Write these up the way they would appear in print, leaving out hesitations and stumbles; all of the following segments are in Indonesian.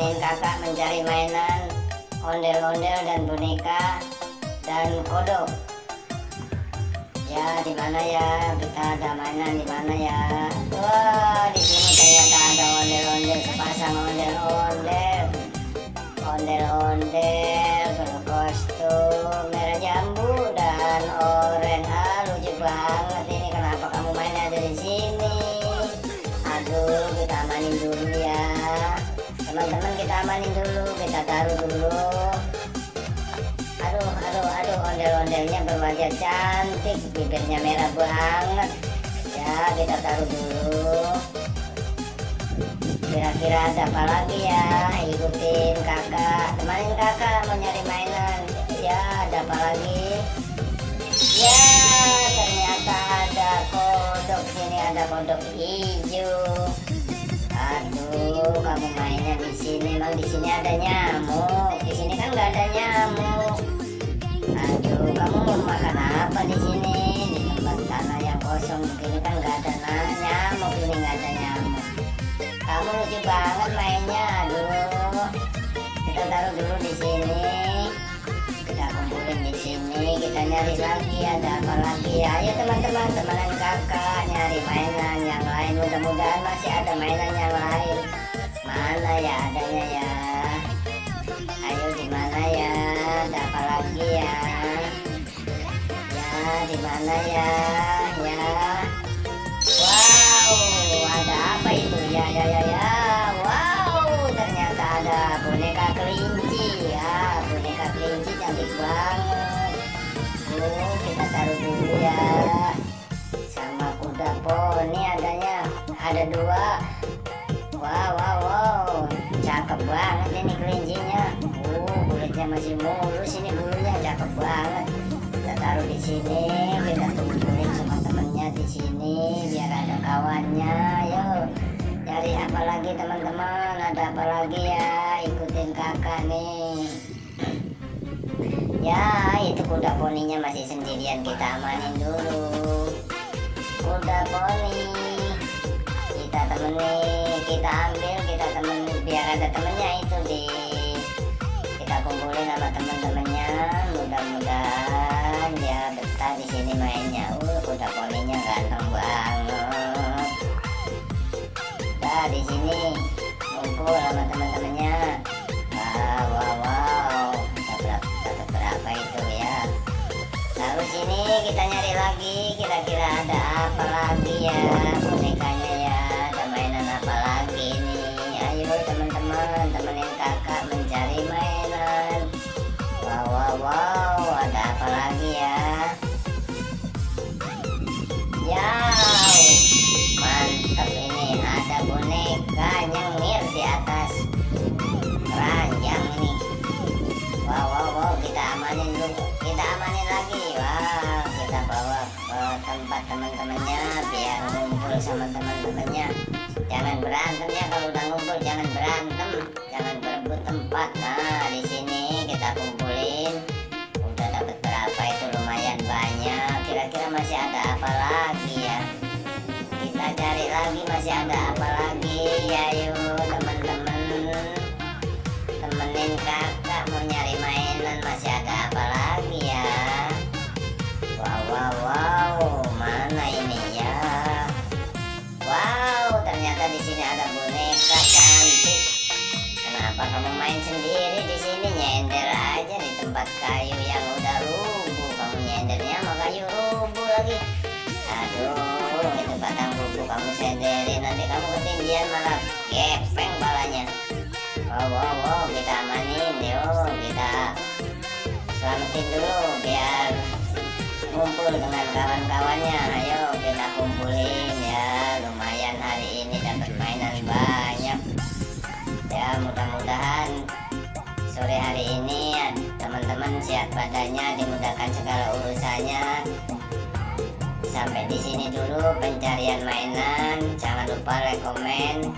temenin kakak mencari mainan ondel-ondel dan boneka dan kodok. Ya, di mana ya? Kita ada mainan di mana ya? Wah, di sini ternyata ada ondel-ondel, sepasang ondel-ondel. Ondel-ondel berkostum merah jambu dan oranye. Ah, lucu banget ini. Kenapa kamu mainnya ada di sini? Aduh, kita amanin dulu ya. Teman-teman, kita amanin dulu, kita taruh dulu. Aduh, ondel-ondelnya berwajah cantik, bibirnya merah banget. Ya, kita taruh dulu. Kira-kira ada apa lagi ya? Ikutin kakak, temanin kakak mau nyari mainan. Ya, ada apa lagi? Ya, ternyata ada kodok. Sini ada kodok hijau. Aduh, kamu mainnya di sini. Emang di sini ada nyamuk? Di sini kan nggak ada nyamuk. Aduh, kamu mau makan apa di sini? Di tempat tanah yang kosong begini kan nggak ada nyamuk. Ini nggak ada nyamuk. Kamu lucu banget mainnya. Aduh, kita taruh dulu di sini. Kita kumpulin di sini. Kita nyari lagi. Ada apa lagi ya? Ayo teman-teman, temenan kakak nyari mainan yang lain. Mudah-mudahan masih ada mainan yang lain. Mana ya adanya ya? Ayo di mana ya? Ada apa lagi ya? Ya, di mana ya? Ya. Wow, ada apa itu? Ya. Wow, ternyata ada boneka kelinci ya. Boneka kelinci cantik banget. Kita taruh dulu ya. Sama kuda poni adanya. Ada 2. Wow, cakep banget ini kelincinya. Kulitnya masih mulus, ini bulunya cakep banget. Kita taruh di sini, kita kumpulin sama temennya di sini biar ada kawannya. Ayo, cari apa lagi teman-teman? Ada apa lagi ya? Ikutin kakak nih. Ya, itu kuda poninya masih sendirian, kita amanin dulu. Kuda poni kita temenin, kita ambil, kita temenin biar ada temennya itu kita kumpulin sama temen-temennya. Mudah-mudahan dia betah di sini mainnya. Kuda poninya ganteng banget. Nah, di sini kumpul sama temen-temennya. Wow, dapat berapa itu ya? Lalu sini kita nyari lagi, kira-kira ada apa lagi ya bonekanya ya? Ada mainan apa lagi nih? Ayo teman-teman, temenin kakak mencari mainan. Wow, ada apa lagi ya? Ya, mantap ini. Ada boneka nyengir di atas keranjang ini. Wow, kita amanin dulu. Kita amanin lagi. Wow, kita bawa ke tempat teman-temannya biar ngumpul sama teman-temannya. Jangan berantem ya, kalau udah ngumpul jangan berantem, jangan berebut tempat. Nah, di sini kita kumpulin. Udah dapat berapa itu? Lumayan banyak. Kira-kira masih ada apa lagi ya? Kita cari lagi masih ada apa lagi. Ayo teman-teman, temenin kakak mau nyari mainan. Masih ada apa lagi ya? Wow, mana ini ya? Wow, ternyata di sini ada boneka cantik. Kenapa kamu main sendiri di sini? Nyender aja di tempat kayu yang udah rubuh. Kamu nyendernya sama kayu rubuh lagi. Aduh, itu batang rubuh kamu senderin, nanti kamu ketindihan malah gepeng balanya. Wow, kita amanin. Yuk, kita selamatin dulu biar ngumpul dengan kawan-kawannya. Ayo kita kumpulin ya. Lumayan hari ini dapat mainan banyak ya. Mudah-mudahan sore hari ini teman-teman sehat badannya, dimudahkan segala urusannya. Sampai di sini dulu pencarian mainan. Jangan lupa like, komen.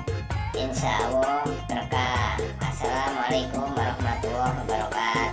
Insya Allah berkah. Assalamualaikum warahmatullahi wabarakatuh.